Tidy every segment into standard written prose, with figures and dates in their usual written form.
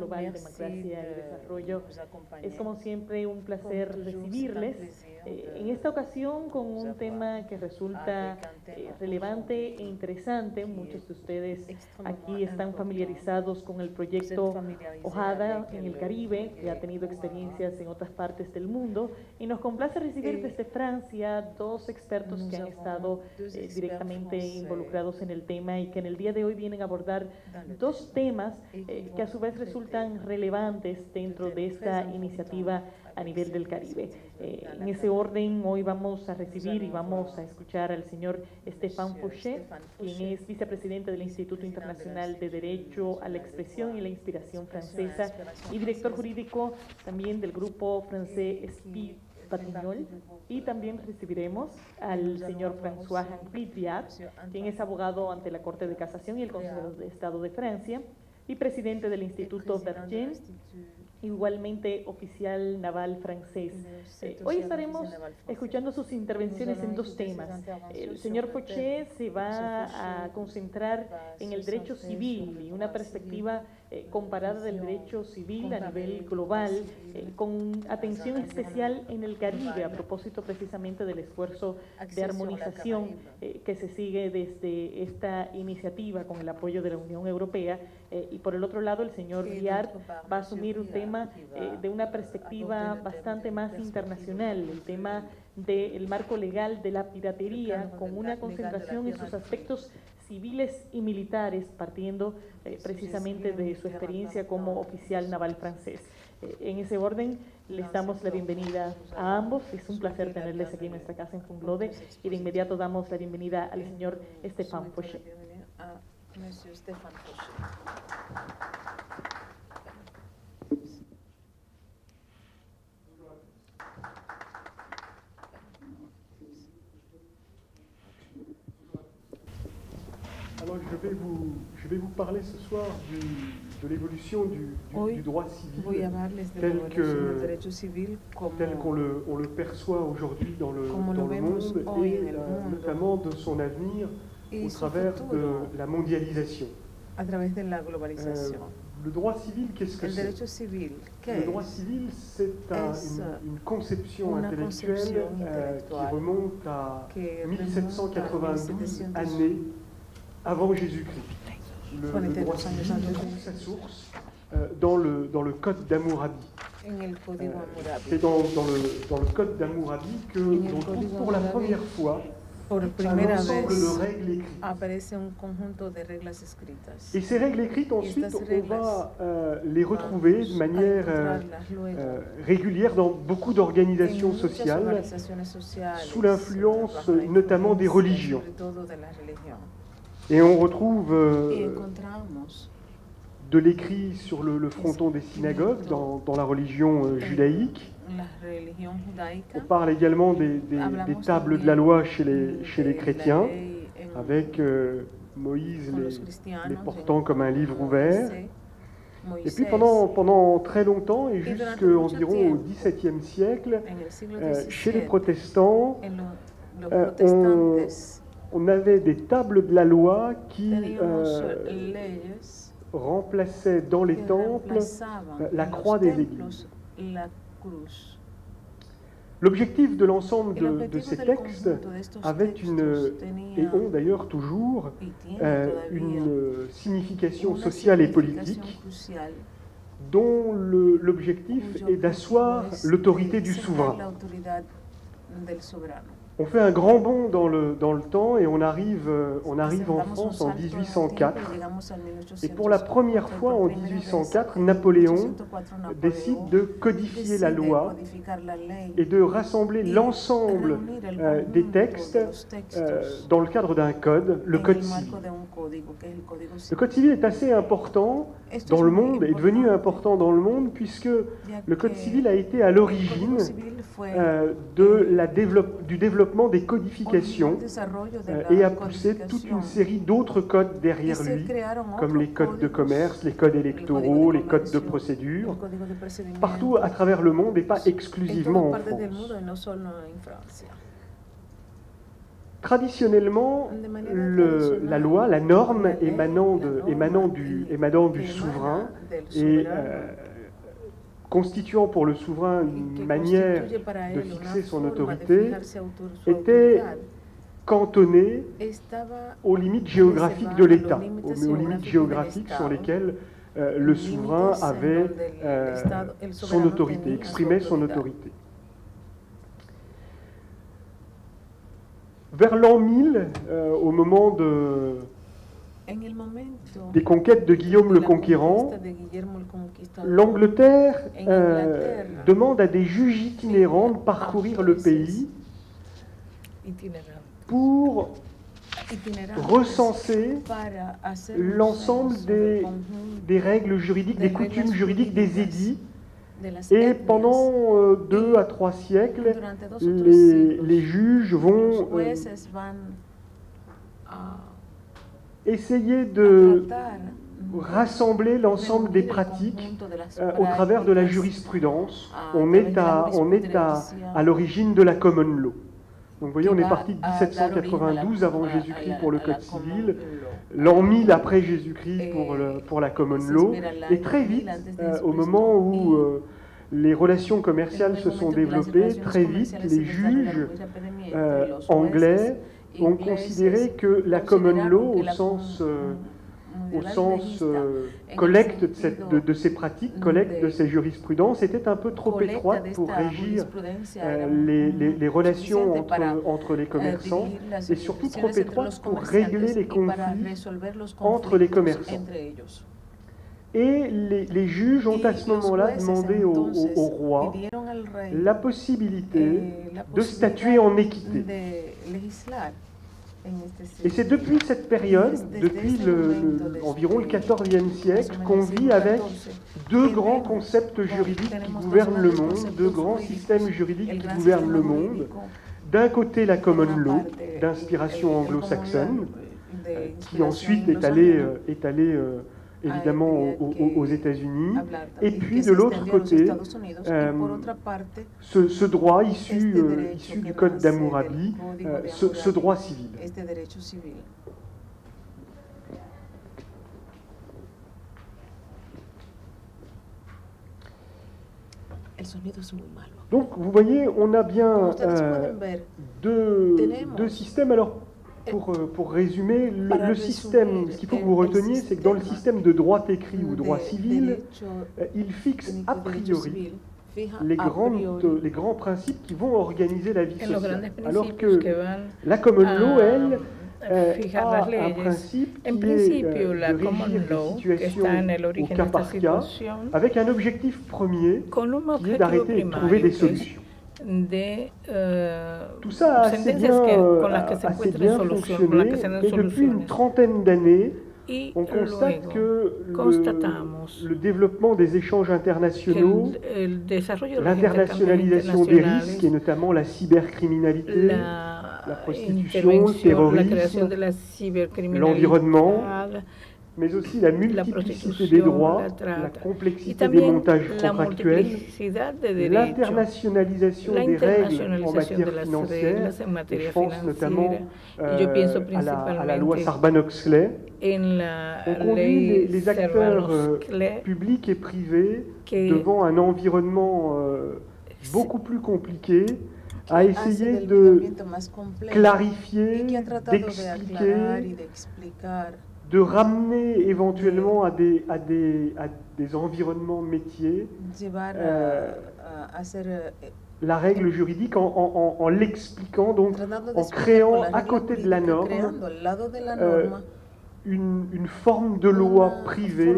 Global, Democracia y Desarrollo. Es como siempre un placer recibirles, en esta ocasión con un tema que resulta relevante e interesante. Muchos de ustedes aquí están familiarizados con el proyecto OHADA en el Caribe, que ha tenido experiencias en otras partes del mundo, y nos complace recibir desde Francia dos expertos que han estado directamente involucrados en el tema y que en el día de hoy vienen a abordar dos temas que a su vez resultan relevantes dentro de esta iniciativa a nivel del Caribe. En ese orden, hoy vamos a recibir y vamos a escuchar al señor Stéphane Fauché, quien es vicepresidente del Instituto Internacional de Derecho a la Expresión y la Inspiración Francesa y director jurídico también del grupo francés Esprit Batignolles. Y también recibiremos al señor François-Henri Viard, quien es abogado ante la Corte de Casación y el Consejo de Estado de Francia y presidente del Instituto Bergen, igualmente oficial naval francés. Hoy estaremos escuchando sus intervenciones en dos temas. El señor Fauché se va a concentrar en el derecho civil y una perspectiva comparada del derecho civil a nivel global, con atención especial en el Caribe, a propósito precisamente del esfuerzo de armonización que se sigue desde esta iniciativa con el apoyo de la Unión Europea. Y por el otro lado, el señor Viard va a asumir un tema de una perspectiva bastante más internacional, el tema del marco legal de la piratería, con una concentración en sus aspectos civiles y militares, partiendo precisamente de su experiencia como oficial naval francés. En ese orden, les damos la bienvenida a ambos. Es un placer tenerles aquí en nuestra casa en Fonglode, y de inmediato damos la bienvenida al señor Stéphane Fauché. Monsieur Stéphane Fauché. Alors je vais vous parler ce soir de l'évolution du droit civil tel qu'on le perçoit aujourd'hui dans le monde, et notamment de son avenir au travers de la mondialisation. Le droit civil, qu'est-ce que c'est? Le droit civil, c'est une conception intellectuelle qui remonte à 1792, année avant Jésus-Christ. Le droit civil trouve sa source dans le Code d'Hammurabi. C'est dans le Code d'Hammurabi que l'on trouve pour la première fois un ensemble de règles écrites. Et ces règles écrites, ensuite, on va les retrouver de manière régulière dans beaucoup d'organisations sociales, sous l'influence notamment des religions. Et on retrouve de l'écrit sur le fronton des synagogues dans la religion judaïque. On parle également des tables de la loi chez les chrétiens, avec Moïse les portant comme un livre ouvert. Et puis pendant très longtemps, et jusqu'environ au XVIIe siècle, chez les protestants, on avait des tables de la loi qui remplaçaient dans les temples la croix des églises. L'objectif de l'ensemble de ces textes avait et ont d'ailleurs toujours une signification sociale et politique, dont l'objectif est d'asseoir l'autorité du souverain. On fait un grand bond dans le temps et on arrive en France en 1804. Et pour la première fois en 1804, Napoléon décide de codifier la loi et de rassembler l'ensemble des textes dans le cadre d'un code, le Code civil. Le Code civil est assez important dans le monde, est devenu important dans le monde, puisque le Code civil a été à l'origine du développement des codifications et a poussé toute une série d'autres codes derrière lui, comme les codes de commerce, les codes électoraux, les codes de procédure, partout à travers le monde et pas exclusivement en France. Traditionnellement, la loi, la norme émanant du souverain et constituant pour le souverain une manière de fixer son autorité, était cantonnée aux limites géographiques de l'État, aux limites géographiques sur lesquelles le souverain avait son autorité, exprimait son autorité. Vers l'an 1000, au moment des conquêtes de Guillaume le Conquérant, l'Angleterre demande à des juges itinérants de parcourir le pays pour recenser l'ensemble des règles juridiques, des coutumes juridiques, des édits. Et pendant 2 à 3 siècles, les juges vont essayer de rassembler l'ensemble des pratiques au travers de la jurisprudence. On est à l'origine de la common law. Donc vous voyez, on est parti de 1792 avant Jésus-Christ pour le Code civil, l'an 1000 après Jésus-Christ pour la common law, et très vite, au moment où les relations commerciales se sont développées, très vite, les juges anglais ont considéré que la common law, au sens collecte de ces pratiques, collecte de ces jurisprudences, était un peu trop étroite pour régir les relations entre les commerçants et surtout trop étroite pour régler les conflits entre les commerçants. Et les juges ont à ce moment-là demandé au roi la possibilité de statuer en équité. Et c'est depuis cette période, depuis environ le XIVe siècle, qu'on vit avec 2 grands concepts juridiques qui gouvernent le monde, 2 grands systèmes juridiques qui gouvernent le monde. D'un côté, la common law, d'inspiration anglo-saxonne, qui ensuite est allée évidemment aux États-Unis, et puis de l'autre côté, ce droit issu du Code d'Hammurabi, ce droit civil. Donc vous voyez, on a bien 2 systèmes. Alors, pour résumer, le système, ce qu'il faut que vous reteniez, c'est que dans le système de droit écrit ou droit civil, il fixe a priori les grands principes qui vont organiser la vie sociale. Alors que la common law, elle, a un principe qui est de régir les situations au cas par cas, avec un objectif premier, qui est d'arrêter et de trouver des solutions. Tout ça a assez bien fonctionné, et depuis une trentaine d'années, on constate que le développement des échanges internationaux, l'internationalisation des risques, et notamment la cybercriminalité, la prostitution, le terrorisme, l'environnement, mais aussi la multiplicité des droits, la complexité des montages contractuels, l'internationalisation des règles en matière financière, et je pense notamment à la loi Sarbanes-Oxley, ont conduit les acteurs publics et privés devant un environnement beaucoup plus compliqué, à essayer de clarifier, d'expliquer, de ramener éventuellement à des environnements métiers la règle juridique en l'expliquant, donc en créant à côté de la norme une forme de loi privée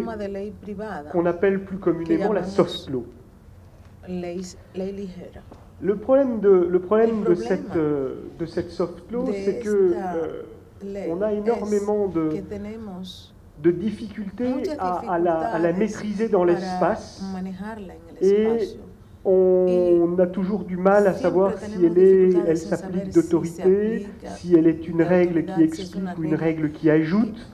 qu'on appelle plus communément la soft law. Le problème de cette soft law, c'est que on a énormément de difficultés à la maîtriser dans l'espace, et on a toujours du mal à savoir si elle s'applique d'autorité, si elle est une règle qui explique ou une règle qui ajoute.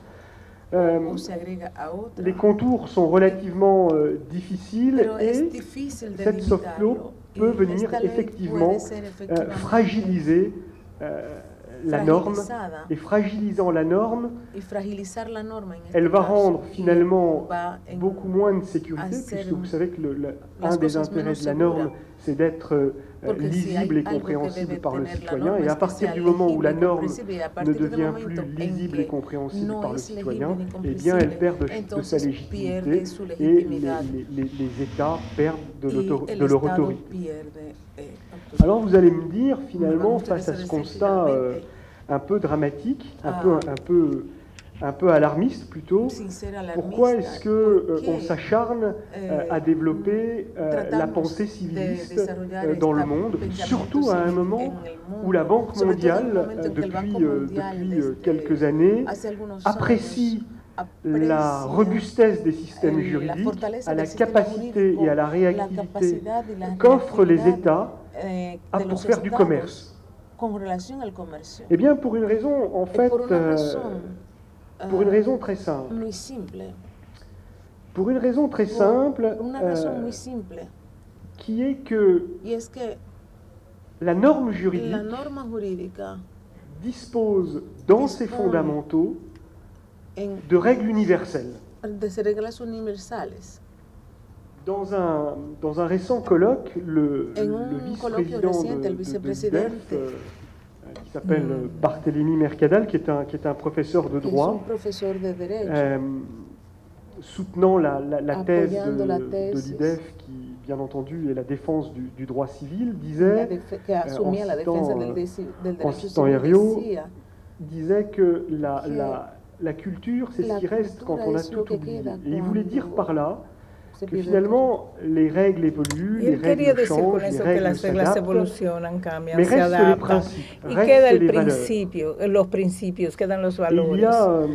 Les contours sont relativement difficiles, et cette soft law peut venir effectivement fragiliser la norme, et fragilisant la norme, elle va rendre finalement beaucoup moins de sécurité, puisque vous savez que un des intérêts de la norme, c'est d'être lisible et compréhensible par le citoyen, et à partir du moment où la norme ne devient plus lisible et compréhensible par le citoyen, eh bien elle perd de sa légitimité et les États perdent de leur autorité. Alors vous allez me dire, finalement, face à ce constat un peu dramatique, un peu alarmiste plutôt, pourquoi est-ce qu'on s'acharne à développer la pensée civiliste dans le monde, surtout à un moment où la Banque mondiale, depuis quelques années, apprécie la robustesse des systèmes juridiques, à la capacité et à la réactivité qu'offrent les États pour faire du commerce. Eh bien, pour une raison, en fait, pour une raison très simple. Pour une raison très simple, qui est que la norme juridique dispose dans ses fondamentaux de règles universelles. Dans un récent colloque, le vice-président de l'IDEF, qui s'appelle Barthélémy Mercadal, qui est un professeur de droit, soutenant la thèse de l'IDEF, qui, bien entendu, est la défense du droit civil, disait, en citant Herriot, disait que la culture, c'est ce qui reste quand on a tout oublié. Et il voulait dire par là que finalement, les règles évoluent, les règles changent, les règles s'adaptent, mais restent les principes, restent les valeurs. Los principios, quedan los valores.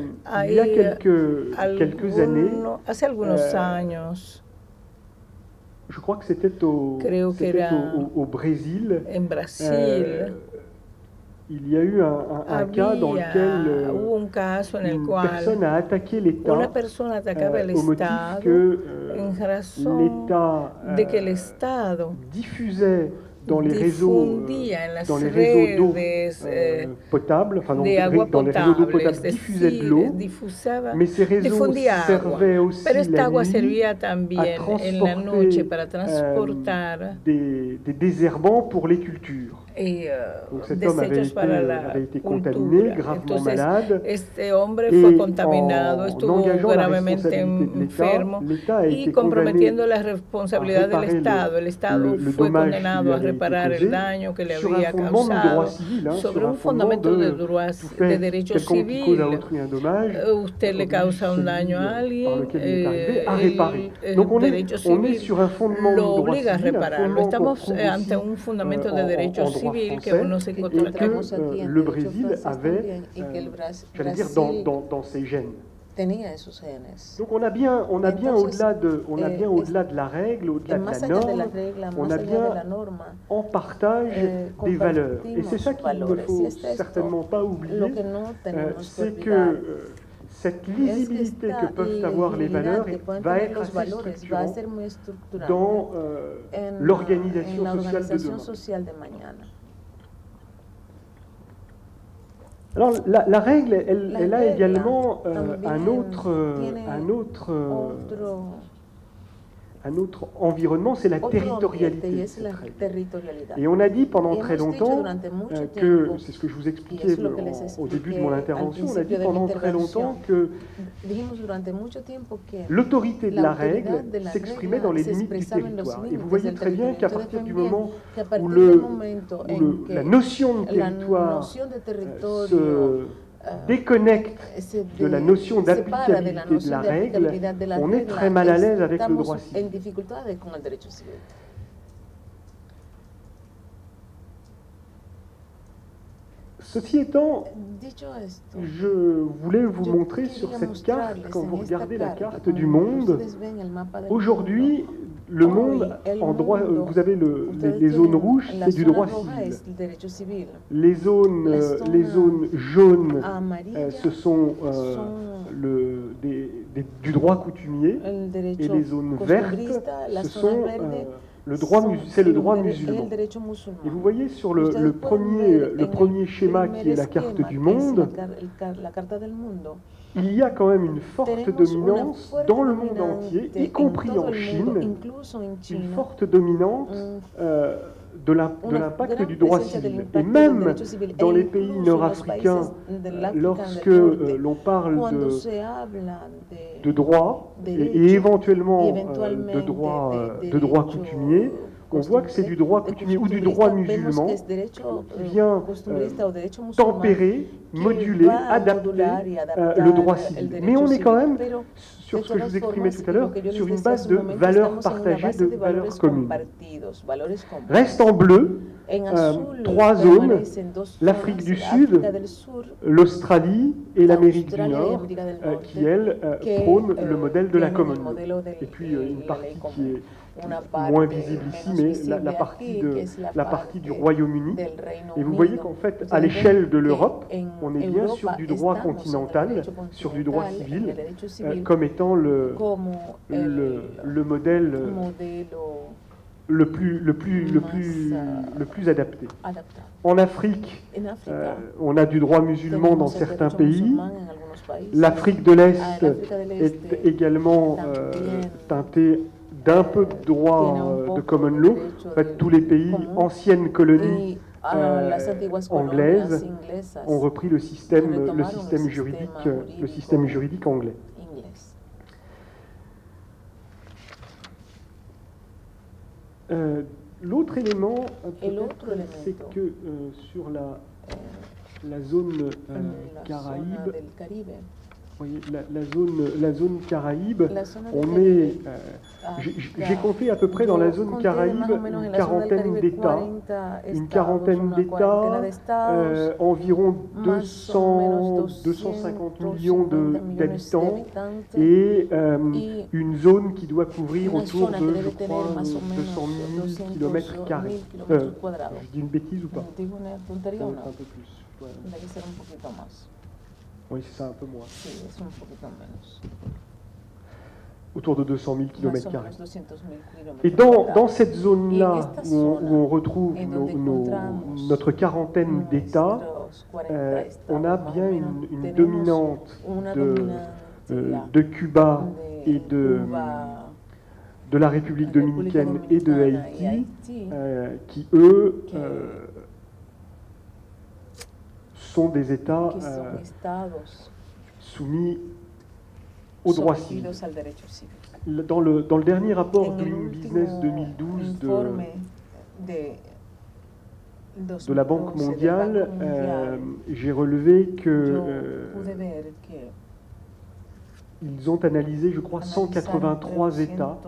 Il y a quelques années, hace algunos años, je crois que c'était au Brésil, en Brasil, il y a eu un cas dans lequel une personne a attaqué l'État au motif que l'État diffusait dans les réseaux d'eau potable, enfin dans les réseaux d'eau potable, diffusait de l'eau, mais ces réseaux servaient aussi la nuit à transporter des désherbants pour les cultures. Donc cet homme avait été contaminé, gravement malade, et en engageant la responsabilité de l'État a été condamné à réparer le dommage qui lui avait été causé sur un fondement de droit civil, sur un fondement de tout fait, quelqu'un qui cause à autrui un dommage, usted le causa un daño a alguien, par lequel il est arrivé à réparer. Donc on est sur un fondement de droit civil, estamos ante un fundamento de derecho civil que uno se encuentra que le Brésil avait, j'allais dire, dans ses gènes. Donc on a bien au-delà de la règle, au-delà de la norme, on a bien en partage des valeurs. Et c'est ça qu'il ne faut certainement pas oublier, c'est que cette lisibilité que peuvent avoir les valeurs va être assez structurante dans l'organisation sociale de demain. Alors la règle, elle a également un autre environnement, c'est la territorialité de cette règle. Et on a dit pendant très longtemps que, c'est ce que je vous expliquais au début de mon intervention, on a dit pendant très longtemps que l'autorité de la règle s'exprimait dans les limites du territoire. Et vous voyez très bien qu'à partir du moment où la notion de territoire se déconnecte de la notion d'applicabilité de la règle, on est très mal à l'aise avec le droit civil. Ceci étant, je voulais vous montrer sur cette carte, quand vous regardez la carte du monde, aujourd'hui, le monde, en droit, vous avez les zones rouges, c'est du droit civil. Les zones jaunes, ce sont du droit coutumier, et les zones vertes, ce sont c'est le droit musulman. Et vous voyez sur le premier schéma qui est la carte du monde, il y a quand même une forte dominance dans le monde entier, y compris en Chine, une forte dominance de l'impact du droit civil. Et même dans les pays nord-africains, lorsque l'on parle de droit et éventuellement de droit coutumier, on voit que c'est du droit coutumier ou du droit musulman qui vient tempérer, moduler, adapter le droit civil. Mais on est quand même, sur ce que je vous exprimais tout à l'heure, sur une base de valeurs partagées, de valeurs communes. Reste en bleu 3 zones, l'Afrique du Sud, l'Australie et l'Amérique du Nord, qui, elles, prônent le modèle de la common law. Et puis une partie qui est moins visible ici, mais la partie du Royaume-Uni. Et vous voyez qu'en fait, à l'échelle de l'Europe, on est bien sur du droit continental, sur du droit civil, comme étant le modèle le plus adapté. En Afrique, on a du droit musulman dans certains pays. L'Afrique de l'Est est également teintée d'un peu de droit de common law. En fait, tous les pays, anciennes colonies anglaises, ont repris le système juridique anglais. L'autre élément, c'est que sur la zone Caraïbe, voyez, la zone Caraïbe, on est, j'ai compté à peu près dans la zone Caraïbe une quarantaine d'États, environ 250 millions d'habitants et une zone qui doit couvrir autour de, je crois, 200 000 km². Je dis une bêtise ou pas? Peut-être un peu plus. Oui, c'est ça, un peu moins. Autour de 200 000 km². Et dans cette zone-là, où on retrouve notre quarantaine d'États, on a bien une dominante de Cuba et de la République dominicaine et de Haïti, qui, eux, sont des États soumis au droit civil. Dans le dernier rapport Doing Business 2012 de la Banque mondiale, j'ai relevé que ils ont analysé, je crois, 183 États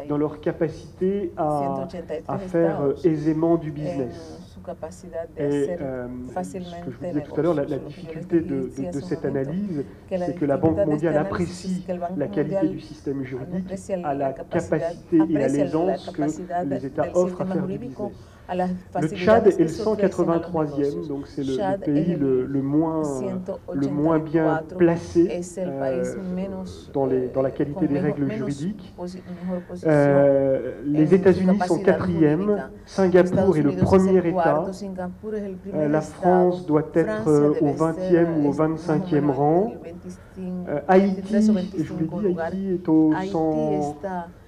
dans leur capacité à faire aisément du business. Et ce que je vous disais tout à l'heure, la difficulté de cette analyse, c'est que la Banque mondiale apprécie la qualité du système juridique à la capacité et à l'aisance que les États offrent à faire du business. Le Tchad est le 183e, donc c'est le pays le moins bien placé dans la qualité des règles juridiques. Les États-Unis sont 4e, Singapour est le premier État, la France doit être au 20e ou au 25e rang, Haïti, je vous l'ai dit, Haïti est au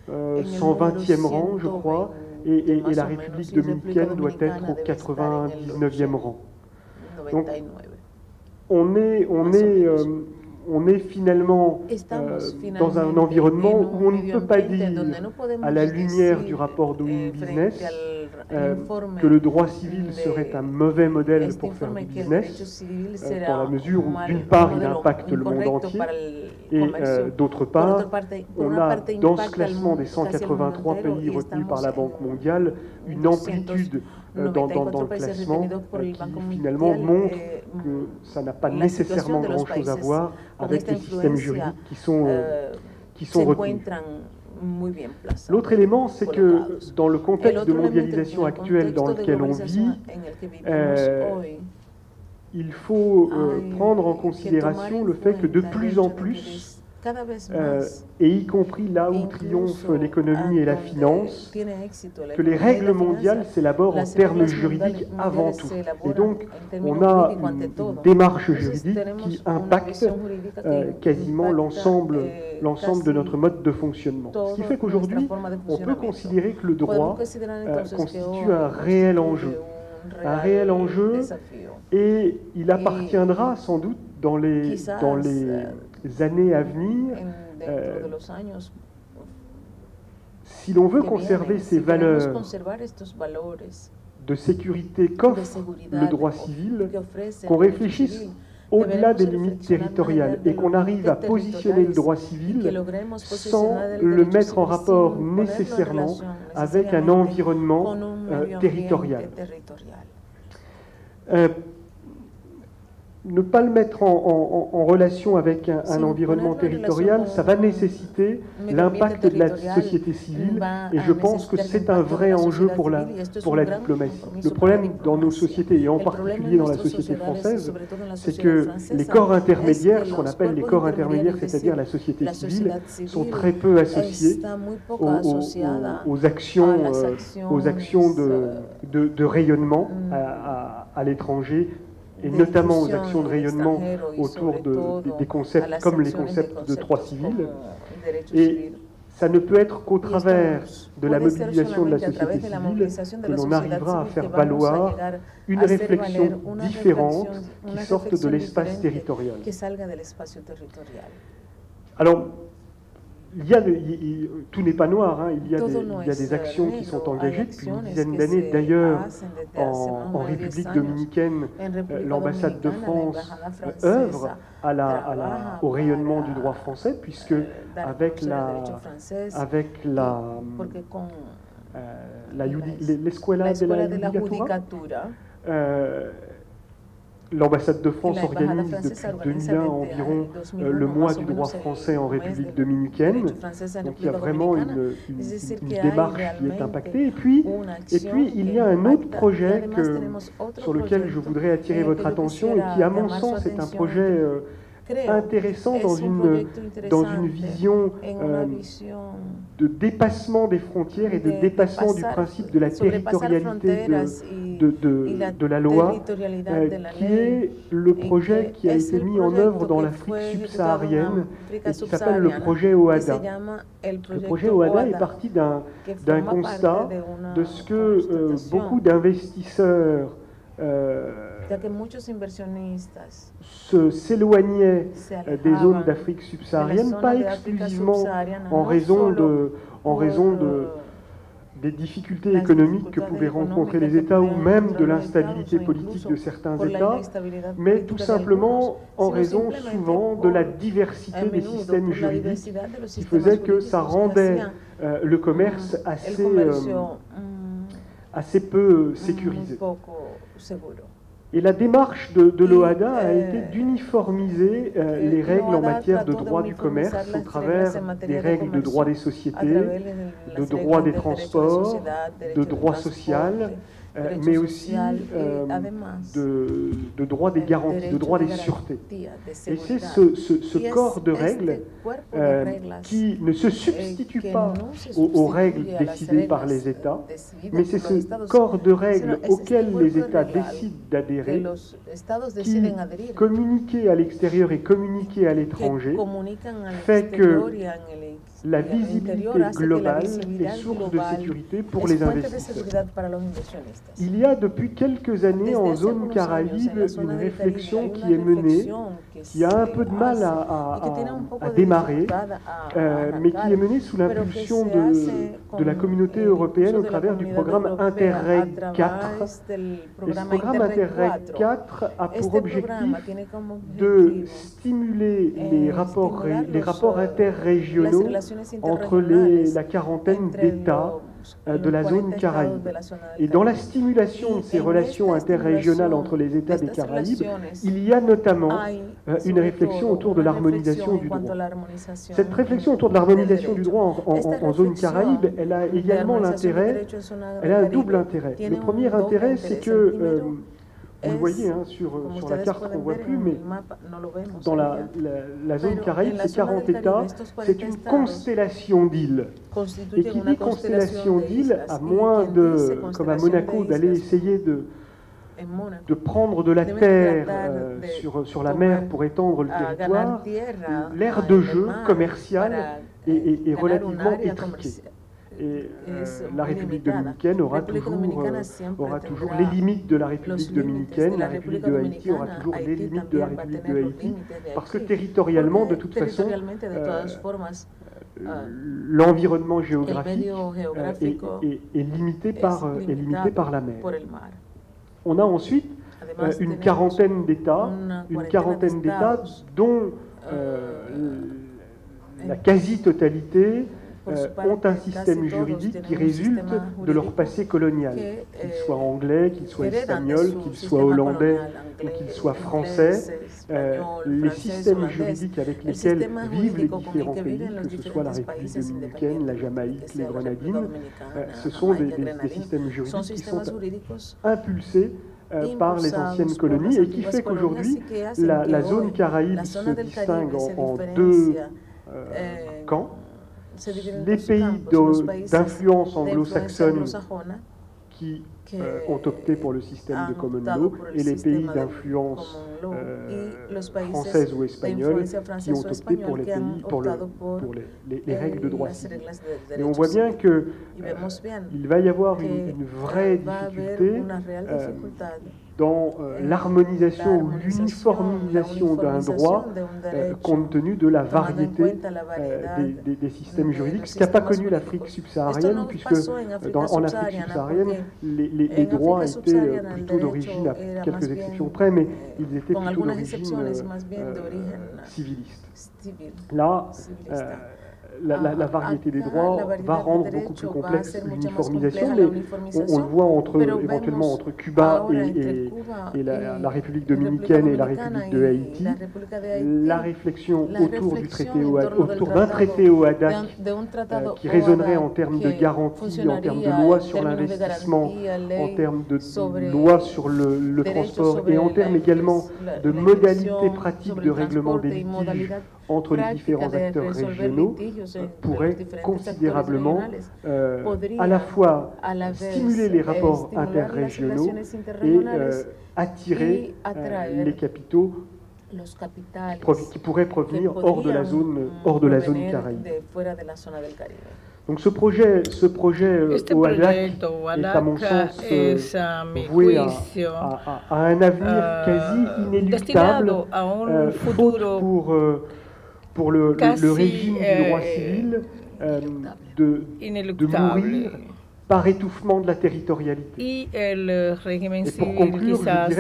120e rang, je crois. Et la République dominicaine doit être au 99e rang. Donc, on est finalement dans un environnement où on ne peut pas dire, à la lumière du rapport Doing Business, que le droit civil serait un mauvais modèle pour faire du business, dans la mesure où, d'une part, il impacte le monde entier, et d'autre part, on a dans ce classement des 183 pays retenus par la Banque mondiale une amplitude dans le classement qui finalement montre que ça n'a pas nécessairement grand-chose à voir avec les systèmes juridiques qui sont retenus. L'autre élément, c'est que dans le contexte de mondialisation actuel dans lequel on vit, il faut prendre en considération le fait que de plus en plus, et y compris là où triompent l'économie et la finance, que les règles mondiales s'élaborent en termes juridiques avant tout. Et donc, on a une démarche juridique qui impacte quasiment l'ensemble de notre mode de fonctionnement. Ce qui fait qu'aujourd'hui, on peut considérer que le droit constitue un réel enjeu. Et il appartiendra sans doute dans les années à venir, si l'on veut conserver ces valeurs de sécurité qu'offre le droit civil, qu'on réfléchisse au-delà des limites territoriales et qu'on arrive à positionner le droit civil sans le mettre en rapport nécessairement avec un environnement territorial. Ne pas le mettre en relation avec un environnement territorial, ça va nécessiter l'impact de la société civile, et je pense que c'est un vrai enjeu pour la diplomatie. Le problème dans nos sociétés, et en particulier dans la société française, c'est que les corps intermédiaires, ce qu'on appelle les corps intermédiaires, c'est-à-dire la société civile, sont très peu associés aux actions de rayonnement à l'étranger, et notamment aux actions de rayonnement autour des concepts comme les concepts de droit civil. Et ça ne peut être qu'au travers de la mobilisation de la société civile que l'on arrivera à faire valoir une réflexion différente qui sorte de l'espace territorial. Alors, tout n'est pas noir, hein. Il y a des actions qui sont engagées depuis une dizaine d'années. D'ailleurs, en République dominicaine, l'ambassade de France œuvre au rayonnement du droit français, puisque avec l'Escuela de la Judicatura, l'ambassade de France organise depuis 2001 environ le mois du droit français en République dominicaine. Donc il y a vraiment une démarche qui est impactée. Et puis il y a un autre projet sur lequel je voudrais attirer votre attention et qui, à mon sens, est un projet intéressant dans une vision de dépassement des frontières et de dépassement du principe de la territorialité de la loi, qui est le projet qui a été mis en œuvre dans l'Afrique subsaharienne et qui s'appelle le projet OHADA. Le projet OHADA est parti d'un constat de ce que beaucoup d'investisseurs s'éloignaient des zones d'Afrique subsaharienne, pas exclusivement en raison des difficultés économiques que pouvaient rencontrer les États ou même de l'instabilité politique de certains États, mais tout simplement en raison souvent de la diversité des systèmes juridiques qui faisait que ça rendait le commerce assez peu sécurisé. Et la démarche de l'OHADA a été d'uniformiser les règles en matière de droit du commerce au travers des règles de droit des sociétés, de droit des transports, de droit social, mais aussi de droit des garanties, de droit des sûretés. Et c'est ce corps de règles qui ne se substitue pas aux règles décidées par les États, mais c'est ce corps de règles auxquelles les États décident d'adhérer, qui, communiquer à l'extérieur et communiquer à l'étranger, fait que la visibilité globale est source de sécurité pour les investisseurs. Il y a depuis quelques années en zone Caraïbe une réflexion qui est menée, qui a un peu de mal à démarrer, mais qui est menée sous l'impulsion de la communauté européenne au travers du programme Interreg 4. Et ce programme Interreg 4 a pour objectif de stimuler les rapports interrégionaux entre la quarantaine d'États de la zone Caraïbe. Et dans la stimulation de ces relations interrégionales entre les États des Caraïbes, il y a notamment une réflexion autour de l'harmonisation du droit. Cette réflexion autour de l'harmonisation du droit en zone Caraïbe, elle a également l'intérêt, elle a un double intérêt. Le premier intérêt, c'est que Vous le voyez hein, sur la carte qu'on ne voit plus, mais dans la zone Caraïbe, ces 40 États, c'est une constellation d'îles. Et qui dit constellation d'îles, à moins de, comme à Monaco, d'aller essayer de prendre de la terre sur la mer pour étendre le territoire, l'aire de jeu commercial est relativement étriquée. Et la République dominicaine aura toujours les limites de la République dominicaine, la République de Haïti aura toujours les limites de la République de Haïti, parce que territorialement, de toute façon, l'environnement géographique est limité par la mer. On a ensuite une quarantaine d'États dont la quasi-totalité ont un système juridique qui résulte de leur passé colonial, qu'ils soient anglais, qu'ils soient espagnols, qu'ils soient hollandais ou qu'ils soient français. Les systèmes juridiques avec lesquels vivent les différents pays, que ce soit la République dominicaine, la Jamaïque, les Grenadines, ce sont des systèmes juridiques qui sont impulsés par les anciennes colonies et qui fait qu'aujourd'hui, la zone Caraïbe se distingue en deux camps. Les pays d'influence anglo-saxonne qui ont opté pour le système de common law et les pays d'influence française ou espagnole qui ont opté pour les règles de droit civil. Et on voit bien qu'il va y avoir une vraie difficulté dans l'harmonisation ou l'uniformisation d'un droit compte tenu de la variété des systèmes juridiques, ce qui n'a pas connu l'Afrique subsaharienne, puisque en Afrique subsaharienne, les droits étaient plutôt d'origine, à quelques exceptions près, mais ils étaient plutôt d'origine civiliste. Là, la variété des droits va rendre beaucoup plus complexe l'uniformisation, mais on le voit éventuellement entre Cuba et la République dominicaine et la République de Haïti. La réflexion autour d'un traité OHADAC qui résonnerait en termes de garantie, en termes de loi sur l'investissement, en termes de loi sur le transport et en termes également de modalités pratiques de règlement des litiges entre les différents acteurs régionaux pourrait considérablement à la fois stimuler les rapports interrégionaux et attirer les capitaux qui pourraient provenir hors de la zone Caraïbe. Donc ce projet OHADAC est à mon sens voué à un avenir quasi inéluctable, faute pour le régime du droit civil de mourir par étouffement de la territorialité. Y el régimen civil quizás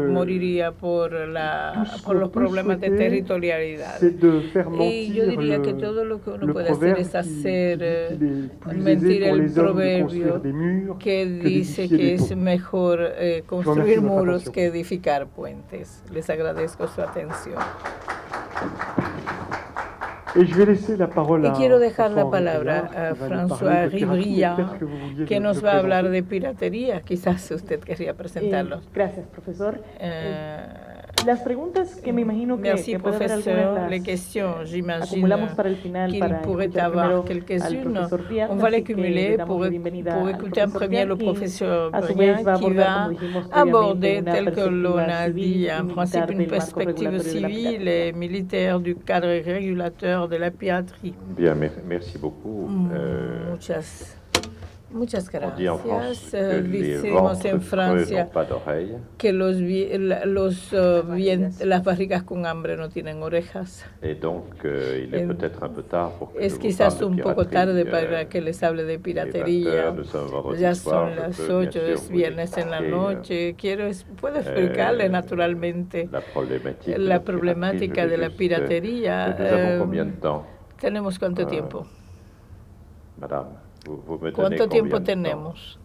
moriría por los problemas de territorialidad. Y yo diría que todo lo que uno puede hacer es hacer mentir el proverbio que dice que es mejor construir muros que edificar puentes. Les agradezco su atención. Y quiero dejar la palabra a François Ribriand, que nos va a hablar de piratería. Quizás usted querría presentarlo. Gracias, profesor. Las preguntas que me imagino que puede haber algunas les questions, acumulamos para el final qu'il pourrait avoir quelques-unes. On va les cumuler pour écouter en premier le professeur Briand qui va aborder, tel que l'on a dit, en principe une perspective civile et militaire du cadre régulateur de la piraterie. Bien, merci beaucoup. Muchas gracias. Decimos en Francia que las barrigas con hambre no tienen orejas. Es quizás un poco tarde para que les hable de piratería. Ya son las 8, es viernes en la noche. Puedo explicarle naturalmente la problemática de la piratería. ¿Tenemos cuánto tiempo? Madame. ¿Cuánto tiempo tenemos?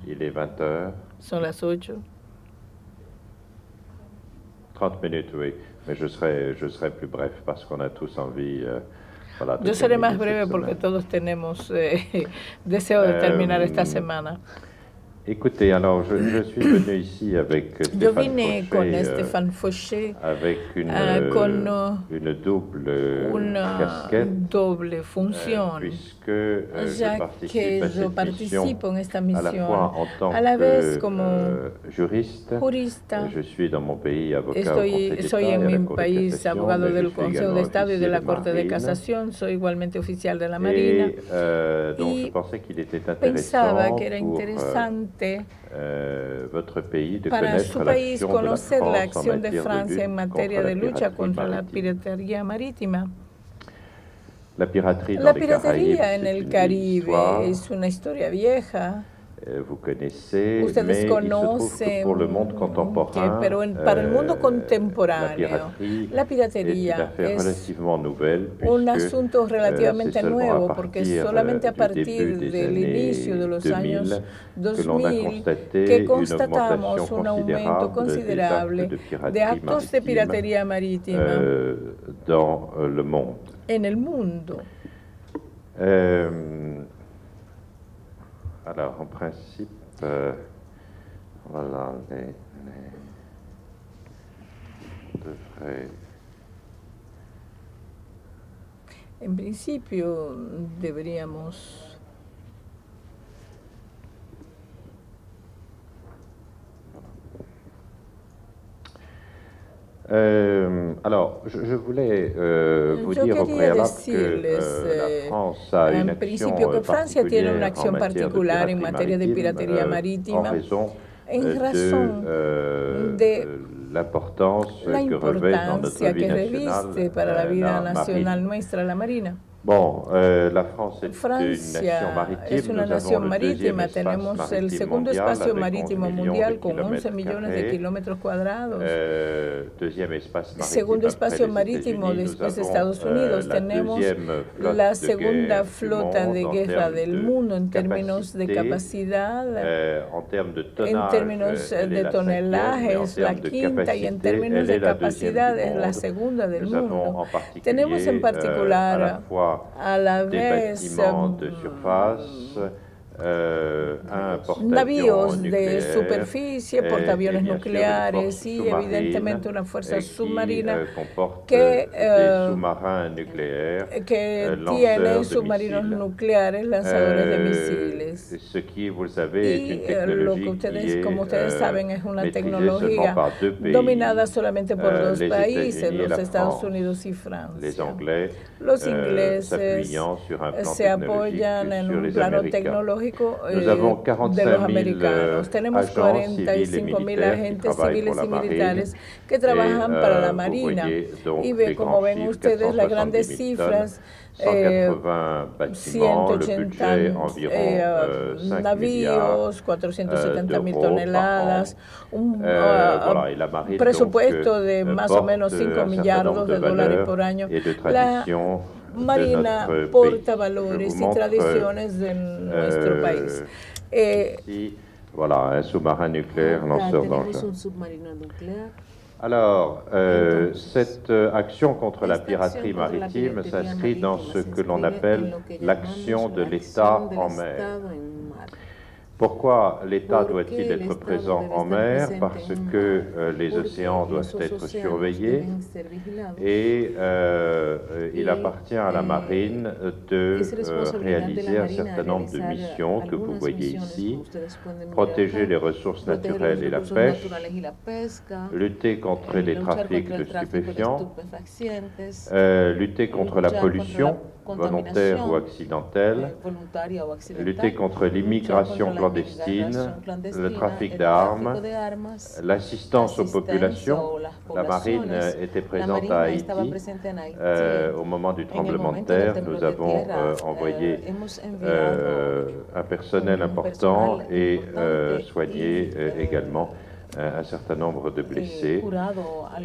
Il est 20h. Son las 8. 30 minutes, oui. Mais je serai plus bref parce qu'on a tous envie. Yo seré más breve porque todos tenemos deseo de terminar esta semana. Écoutez, alors je suis venu ici avec Stéphane Fauché, avec une double función, puisque ya que yo participo en esta misión a la vez como jurista. Je suis dans mon pays avocat soy en mi país abogado del Consejo de Estado y de la Corte de Casación, soy igualmente oficial de la Marina, y pensaba que era interesante para su país conocer la acción de Francia en materia de lucha contra la piratería marítima. La piratería en el Caribe es una historia vieja. Ustedes conocen pero para el mundo contemporáneo la piratería es un asunto relativamente nuevo, porque solamente a partir del inicio de los años 2000 que constatamos un aumento considerable de actos de piratería marítima en el mundo. Alors, en principe, voilà, En principio, deberíamos alors, je voulais vous dire au préalable que la France a une action particulière en materia de piratería marítima en razón de la importancia que reviste para la vida nacional nuestra, la Marina. Bon, la France es una nación marítima. Tenemos el segundo espacio marítimo mundial con 11 millones de kilómetros cuadrados. Segundo espacio marítimo después de Estados Unidos. Tenemos la segunda flota de guerra del mundo en términos de capacidad, en términos de tonelajes, la quinta, y en términos de capacidad es la segunda del mundo. Tenemos en particular a la vez navíos de superficie, portaaviones nucleares y evidentemente una fuerza submarina que tiene submarinos nucleares, lanzadores de misiles. Y lo que ustedes, como ustedes saben, es una tecnología dominada solamente por dos países, los Estados Unidos y Francia. Los ingleses se apoyan en un plano tecnológico de los americanos. Tenemos 45.000 agentes civiles y militares que trabajan para la Marina. Y como ven ustedes las grandes cifras, 180 navíos, 470.000 toneladas, un presupuesto de más o menos 5 millardos de dólares por año. La Marina porta valores y tradiciones de nuestro país. Voilà, un sous-marin nucléaire, lanceur d'engins. Alors, cette action contre la piraterie maritime s'inscrit dans ce que l'on appelle l'action de l'État en mer. Pourquoi l'État doit-il être présent en mer? Parce que les océans doivent être surveillés et il appartient à la marine de réaliser un certain nombre de missions que vous voyez ici: protéger les ressources naturelles et la pêche, lutter contre les trafics de stupéfiants, lutter contre la pollution volontaire ou accidentelle, lutter contre l'immigration clandestine, le trafic d'armes, l'assistance aux populations. La marine était présente à Haïti. Au moment du tremblement de terre, nous avons envoyé un personnel important et soigné également un certain nombre de blessés.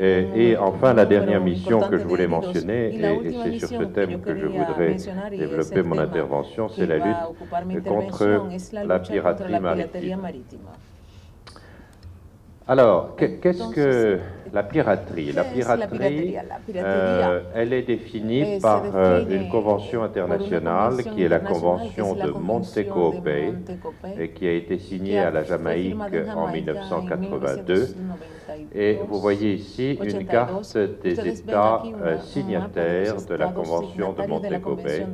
Et enfin, la dernière mission que je voulais mentionner, et c'est sur ce thème que je voudrais développer mon intervention, c'est la lutte contre la piraterie maritime. Alors, qu'est-ce la piraterie. La piraterie, elle est définie par une convention internationale qui est la convention de Montego Bay et qui a été signée à la Jamaïque en 1982. Et vous voyez ici une carte des États signataires de la convention de Montego Bay.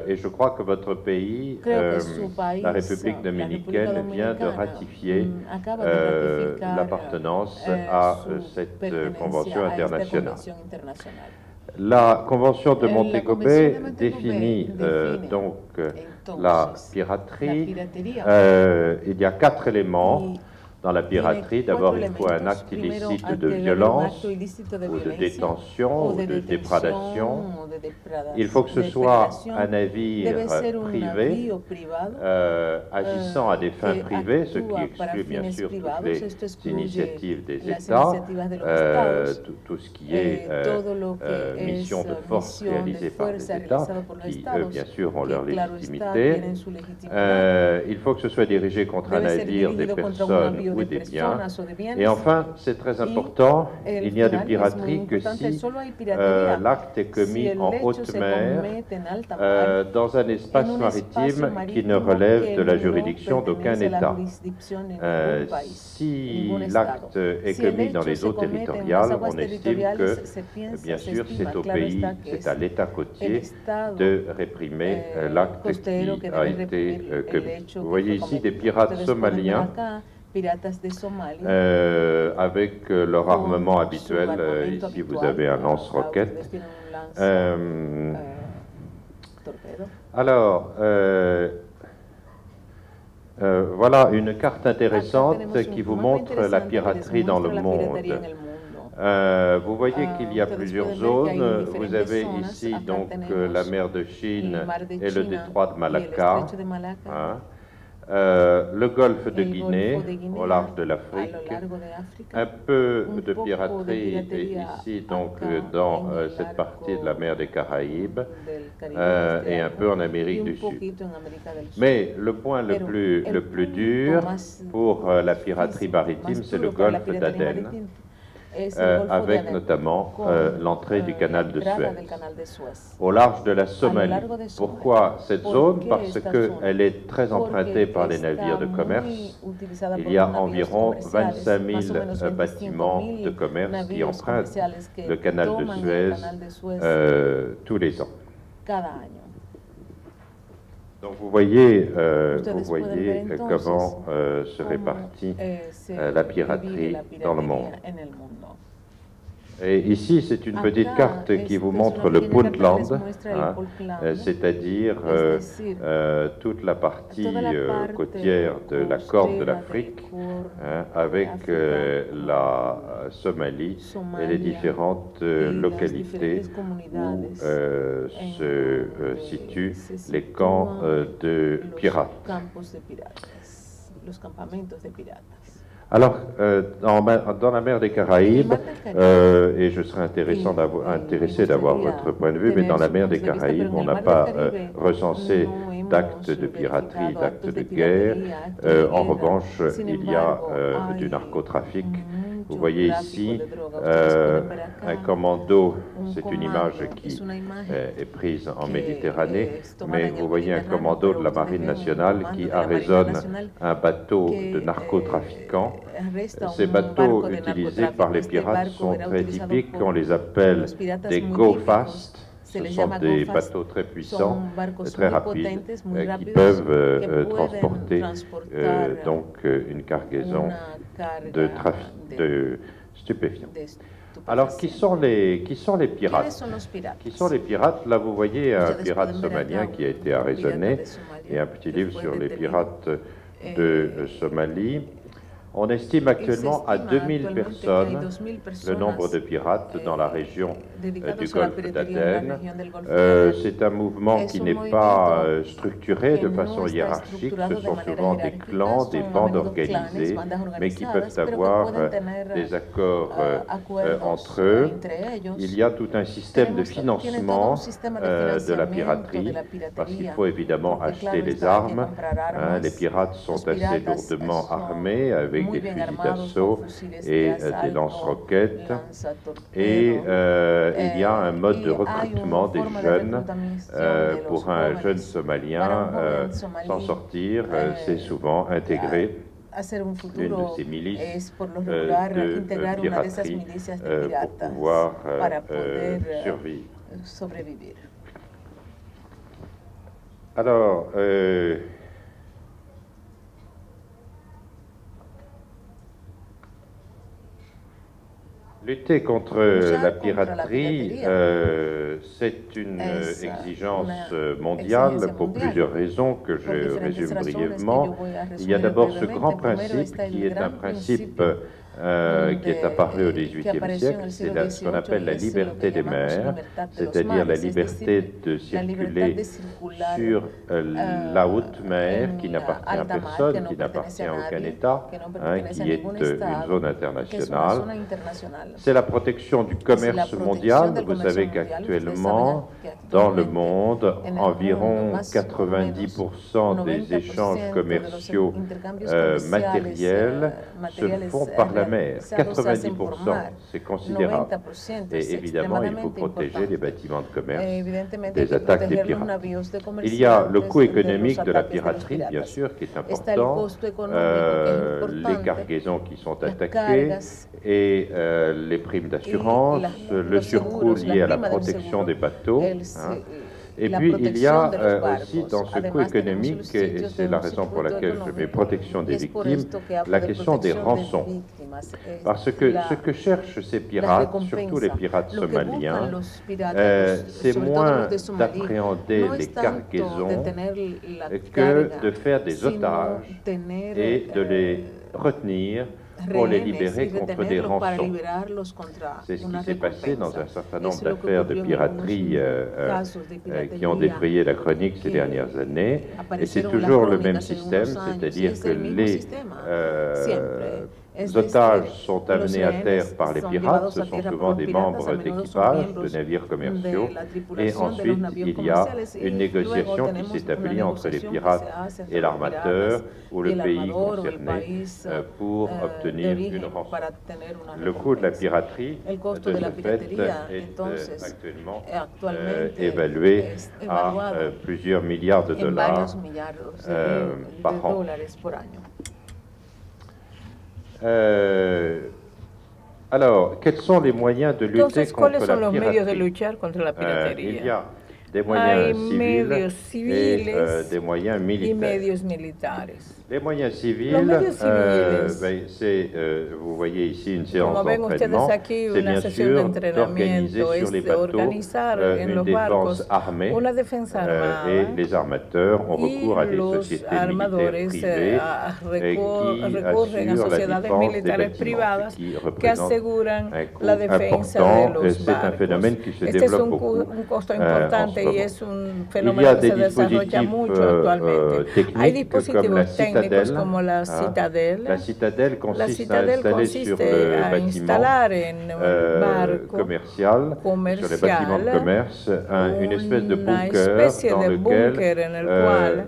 Et je crois que votre pays, la République dominicaine, vient de ratifier l'appartenance à cette convention internationale. La convention de Montego Bay définit donc la piraterie. Il y a 4 éléments dans la piraterie. D'abord, il faut un acte illicite de violence, ou de détention, ou de déprédation. Il faut que ce soit un navire privé, agissant à des fins privées, ce qui exclut bien sûr toutes les initiatives des États, tout ce qui est mission de force réalisée par les États, qui, eux, bien sûr, ont leur légitimité. Il faut que ce soit dirigé contre un navire, des personnes ou des biens. Et enfin, c'est très important, il n'y a de piraterie que si l'acte est commis en haute mer, dans un espace maritime qui ne relève de la juridiction d'aucun État. Si l'acte est commis dans les eaux territoriales, on estime que, bien sûr, c'est au pays, c'est à l'État côtier de réprimer l'acte qui a été commis. Vous voyez ici des pirates somaliens avec leur armement habituel. Ici, vous avez un lance-roquette. Alors, voilà une carte intéressante qui vous montre la piraterie dans le monde. Vous voyez qu'il y a plusieurs zones. Vous avez ici donc la mer de Chine et le détroit de Malacca. Le golfe de Guinée, au large de l'Afrique, un peu de piraterie ici, donc dans cette partie de la mer des Caraïbes, et un peu en Amérique du Sud. Mais le point le plus dur pour la piraterie maritime, c'est le golfe d'Aden, avec notamment l'entrée du canal de Suez, au large de la Somalie. Pourquoi cette zone? Parce qu'elle est très empruntée par les navires de commerce. Il y a environ 25 000 bâtiments de commerce qui empruntent le canal de Suez tous les ans. Donc vous voyez comment se répartit la piraterie dans le monde. Et ici, c'est une petite carte qui vous montre le Puntland, c'est-à-dire toute la partie côtière de la Corne de l'Afrique, avec la Somalie et les différentes localités où se situent les camps de pirates. Alors, dans la mer des Caraïbes, et je serais intéressé d'avoir votre point de vue, mais dans la mer des Caraïbes, on n'a pas recensé d'actes de piraterie, d'actes de guerre. En revanche, il y a du narcotrafic. Vous voyez ici un commando, c'est une image qui est prise en Méditerranée, mais vous voyez un commando de la Marine nationale qui arraisonne un bateau de narcotrafiquants. Ces bateaux utilisés par les pirates sont très typiques, on les appelle des go fast. Ce sont des bateaux très puissants, très rapides, qui peuvent transporter donc une cargaison de trafic de stupéfiants. Alors, qui sont les pirates? Qui sont les pirates? Là, vous voyez un pirate somalien qui a été arraisonné, et un petit livre sur les pirates de Somalie. On estime actuellement à 2000 personnes le nombre de pirates dans la région du golfe d'Aden. C'est un mouvement qui n'est pas structuré de façon hiérarchique. Ce sont souvent des clans, des bandes organisées, mais qui peuvent avoir des accords entre eux. Il y a tout un système de financement de la piraterie, parce qu'il faut évidemment acheter les armes. Les pirates sont assez lourdement armés, avec avec des fusils d'assaut et des lance-roquettes. Et il y a un mode de recrutement des jeunes. Pour un jeune Somalien, s'en sortir, c'est souvent intégrer une de ces milices de piraterie pour pouvoir survivre. Alors, lutter contre la piraterie, c'est une exigence mondiale pour plusieurs raisons que je résume brièvement. Il y a d'abord ce grand principe qui est un principe qui est apparu au XVIIIe siècle, c'est ce qu'on appelle la liberté des mers, c'est-à-dire la liberté de circuler sur la haute mer qui n'appartient à personne, qui n'appartient à aucun État, qui est une zone internationale. C'est la protection du commerce mondial. Vous savez qu'actuellement, dans le monde, environ 90% des échanges commerciaux matériels se font par la mer. 90%, c'est considérable. Et évidemment, il faut protéger les bâtiments de commerce des attaques des pirates. Il y a le coût économique de la piraterie, bien sûr, qui est important, les cargaisons qui sont attaquées et les primes d'assurance, le surcoût lié à la protection des bateaux. Et puis, il y a aussi dans ce coût économique, et c'est la raison pour laquelle je mets protection des victimes, la question des rançons. Parce que ce que cherchent ces pirates, surtout les pirates somaliens, c'est moins d'appréhender les cargaisons que de faire des otages et de les retenir pour les libérer contre des rançons. C'est ce qui s'est passé dans un certain nombre d'affaires de piraterie qui ont défrayé la chronique ces dernières années. Et c'est toujours le même système, c'est-à-dire que les otages sont amenés à terre par les pirates, ce sont souvent des membres d'équipage de navires commerciaux, et ensuite il y a une négociation qui s'établit entre les pirates et l'armateur ou le pays concerné pour obtenir une rançon. Le coût de la piraterie, de ce fait, est actuellement évalué à plusieurs milliards de dollars par an. Alors, quels sont les moyens de lutter contre la piraterie? Il y a des moyens civils et des moyens militaires. Les moyens civils, vous voyez ici une séance d'entraînement, c'est bien sûr d'organiser sur les bateaux une défense armée et les armateurs ont recours à des sociétés militaires privées qui assurent la défense des bâtiments, qui représentent un coût important. C'est un phénomène qui se développe beaucoup en ce moment. Il y a des dispositifs techniques comme la citadelle. La citadelle consiste à installer sur le bâtiment commercial, sur les bâtiments de commerce, une espèce de bunker dans lequel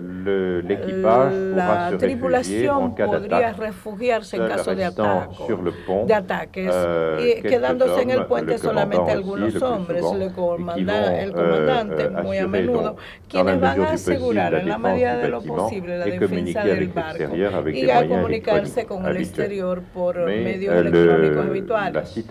l'équipage pourra se réfugier en cas d'attaque, restant sur le pont, quedándose en el puente solamente algunos hombres, el comandante muy a menudo, quienes van a asegurar en la medida de lo posible la defensa del barco y a comunicarse con el exterior por medios electrónicos habituales.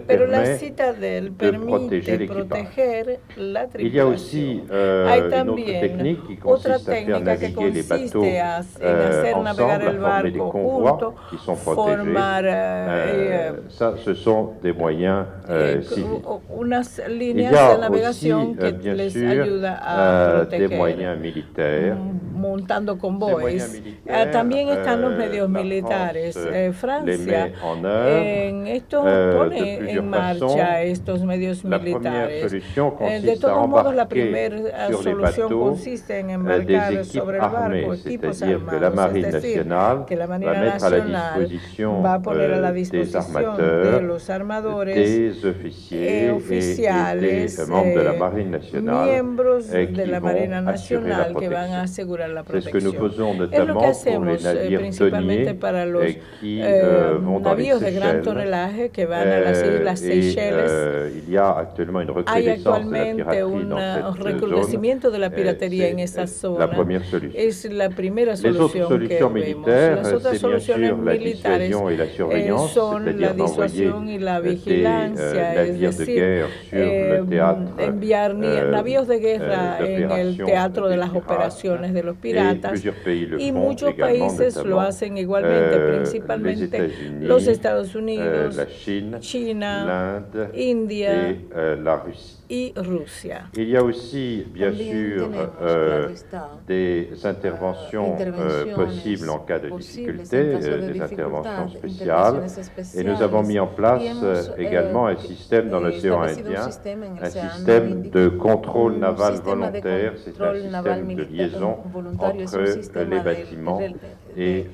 Pero la citadel permite proteger la tripulación. Hay también otra técnica que consiste en hacer navegar el barco junto, formar unas líneas de navegación que les ayuda a proteger, montando convoyes. También están los medios militares. Francia en esto pone en marcha estos medios militares. De todos modos, la primera solución consiste en embarcar sobre el barco equipos armados, es decir, que la Marina Nacional va a poner a la disposición de los armadores, oficiales, miembros miembros de la Marina Nacional que van a asegurar la protección. Es lo que hacemos principalmente para los navíos de gran tonelaje que van a las Islas Seychelles. Hay actualmente un recrudecimiento de la piratería en esa zona. Es la primera solución que vemos. Las otras soluciones militares son la disuasión y la vigilancia, es decir, enviar navíos de guerra en el teatro de las operaciones de los piratas, y muchos países lo hacen igualmente, principalmente los Estados Unidos, China, India y Rusia. Il y a aussi, bien sûr, des interventions possibles en cas de difficulté, des interventions spéciales. Et nous avons mis en place également un système dans l'océan Indien, un système de contrôle naval volontaire, c'est un système de liaison entre les bâtiments et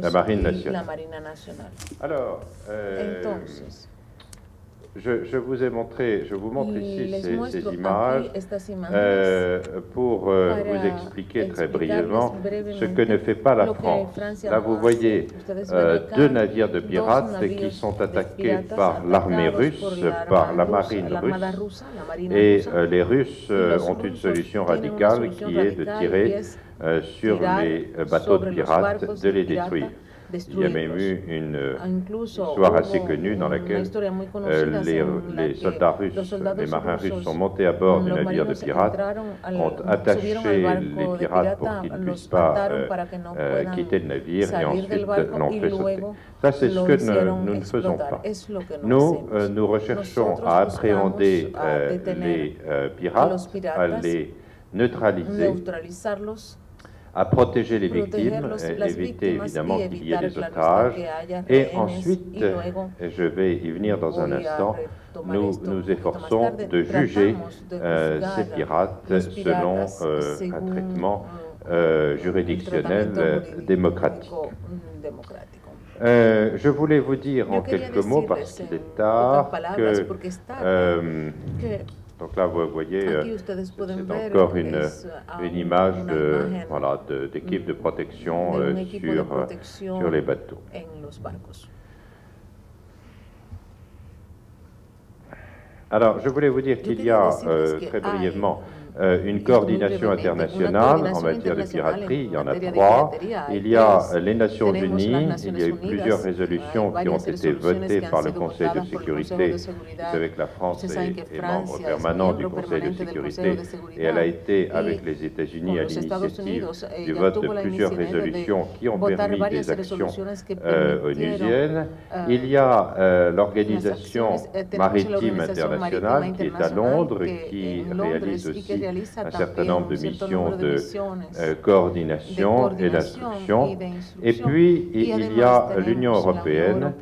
la Marine nationale. Alors, je vous montre ici ces images pour vous expliquer très brièvement ce que ne fait pas la France. Là, vous voyez deux navires de pirates qui sont attaqués par l'armée russe, par la marine russe, et les Russes ont une solution radicale qui est de tirer sur les bateaux de pirates, de les détruire. Il y a même eu une histoire assez connue dans laquelle les soldats russes, les marins russes sont montés à bord du navire de pirates, ont attaché les pirates pour qu'ils ne puissent pas quitter le navire et ensuite l'ont fait sauter. Ça, c'est ce que nous ne faisons pas. Nous recherchons à appréhender les pirates, à les neutraliser, à protéger les victimes, éviter évidemment qu'il y ait des otages. Et ensuite, je vais y venir dans un instant, nous nous efforçons de juger ces pirates selon un traitement juridictionnel démocratique. Je voulais vous dire en quelques mots, parce qu'il est tard, que donc là, vous voyez, c'est encore une image d'équipe de protection sur les bateaux. Alors, je voulais vous dire qu'il y a, très brièvement, une coordination internationale en matière de piraterie. Il y en a 3. Il y a les Nations Unies. Il y a eu plusieurs résolutions qui ont été votées par le Conseil de sécurité. Vous savez que la France est membre permanent du Conseil de sécurité et elle a été, avec les États-Unis, à l'initiative du vote de plusieurs résolutions qui ont permis des actions onusiennes. Il y a l'Organisation maritime internationale qui est à Londres, qui réalise aussi un certain nombre de missions de coordination et d'instruction. Et puis, il y a l'Union européenne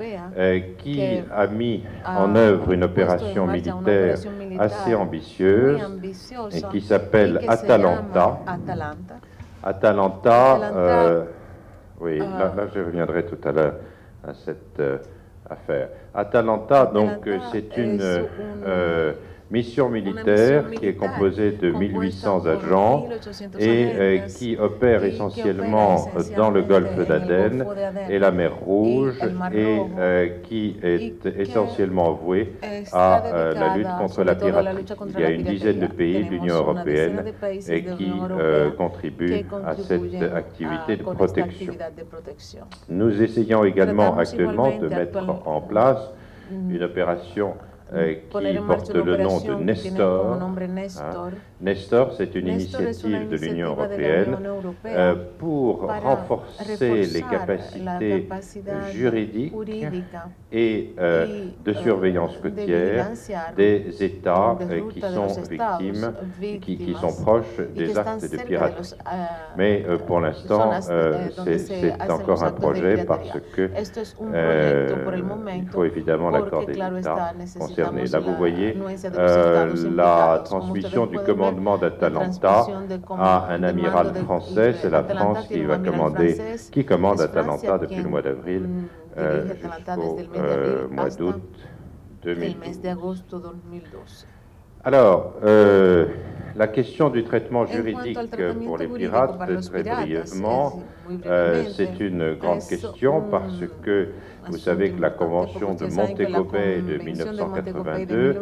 qui a mis en œuvre une opération militaire assez ambitieuse et qui s'appelle Atalanta. Atalanta, oui, là je reviendrai tout à l'heure à cette affaire. Atalanta, donc, c'est une mission militaire qui est composée de 1800 agents et qui opère essentiellement dans le golfe d'Aden et la mer Rouge et qui est essentiellement vouée à la lutte contre la piraterie. Il y a une dizaine de pays de l'Union européenne qui contribuent à cette activité de protection. Nous essayons également actuellement de mettre en place une opération qui porte le nom de Nestor. Nestor, c'est une initiative de l'Union européenne pour renforcer les capacités juridiques et de surveillance côtière des États qui sont victimes, qui sont proches des actes de piraterie. Mais pour l'instant, c'est encore un projet parce que il faut évidemment l'accord des États concernés. Là, vous voyez la transmission du commandement d'Atalanta à un amiral français. C'est la France qui commande Atalanta depuis le mois d'avril jusqu'au mois d'août 2012. Alors, la question du traitement juridique pour les pirates, très brièvement, c'est une grande question parce que vous savez que la Convention de Montego Bay de 1982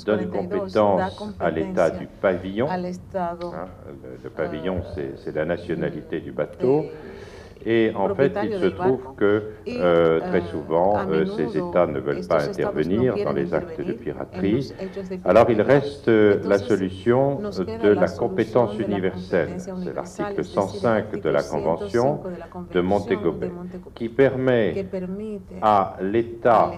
donne compétence à l'État du pavillon. Le pavillon, c'est la nationalité du bateau. Et en fait, il se trouve que très souvent, ces États ne veulent pas intervenir dans les actes de piraterie. Alors, il reste la solution de la compétence universelle. C'est l'article 105 de la Convention de Montego Bay, qui permet à l'État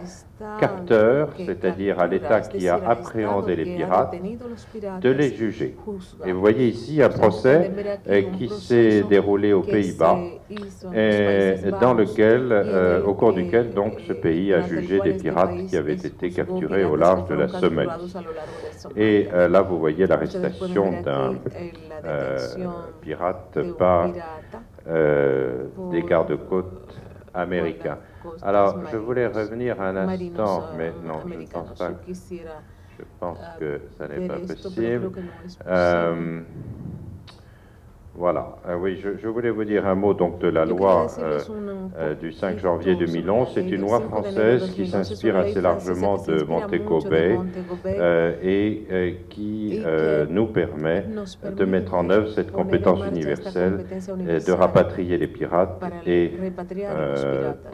capteur, c'est-à-dire à l'État qui a appréhendé les pirates, de les juger. Et vous voyez ici un procès qui s'est déroulé aux Pays-Bas, au cours duquel donc ce pays a jugé des pirates qui avaient été capturés au large de la Somalie. Et là, vous voyez l'arrestation d'un pirate par des gardes-côtes américains. Alors, je voulais revenir un instant, mais non, je ne pense pas. Je pense que ça n'est pas possible. Voilà, oui, je voulais vous dire un mot donc de la loi du 5 janvier 2011. C'est une loi française qui s'inspire assez largement de Montego Bay et qui nous permet de mettre en œuvre cette compétence universelle, de rapatrier les pirates et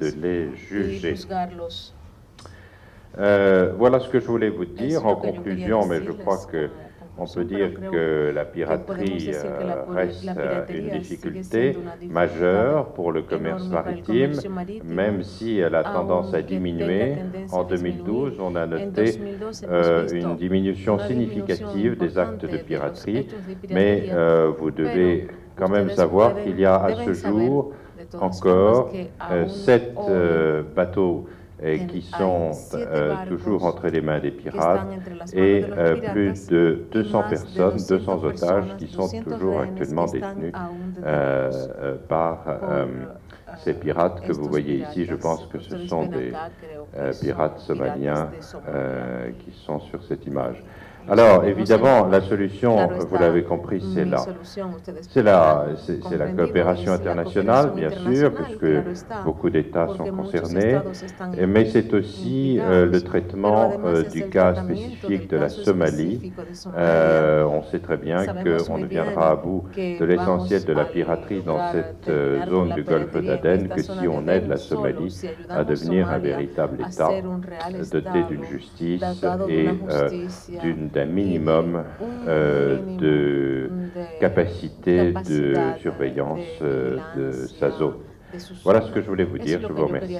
de les juger. Voilà ce que je voulais vous dire en conclusion, mais je crois que on peut dire que la piraterie reste une difficulté majeure pour le commerce maritime, même si elle a tendance à diminuer. En 2012, on a noté une diminution significative des actes de piraterie, mais vous devez quand même savoir qu'il y a à ce jour encore 7 bateaux qui sont toujours entre les mains des pirates et plus de 200 personnes, 200 otages qui sont toujours actuellement détenus par ces pirates que vous voyez ici. Je pense que ce sont des pirates somaliens qui sont sur cette image. Alors, évidemment, la solution, vous l'avez compris, c'est la coopération internationale, bien sûr, puisque beaucoup d'États sont concernés, mais c'est aussi le traitement du cas spécifique de la Somalie. On sait très bien qu'on ne viendra à bout de l'essentiel de la piraterie dans cette zone du golfe d'Aden que si on aide la Somalie à devenir un véritable État doté d'une justice et d'un minimum de capacité de surveillance de sa zone. Voilà ce que je voulais vous dire. Je vous remercie.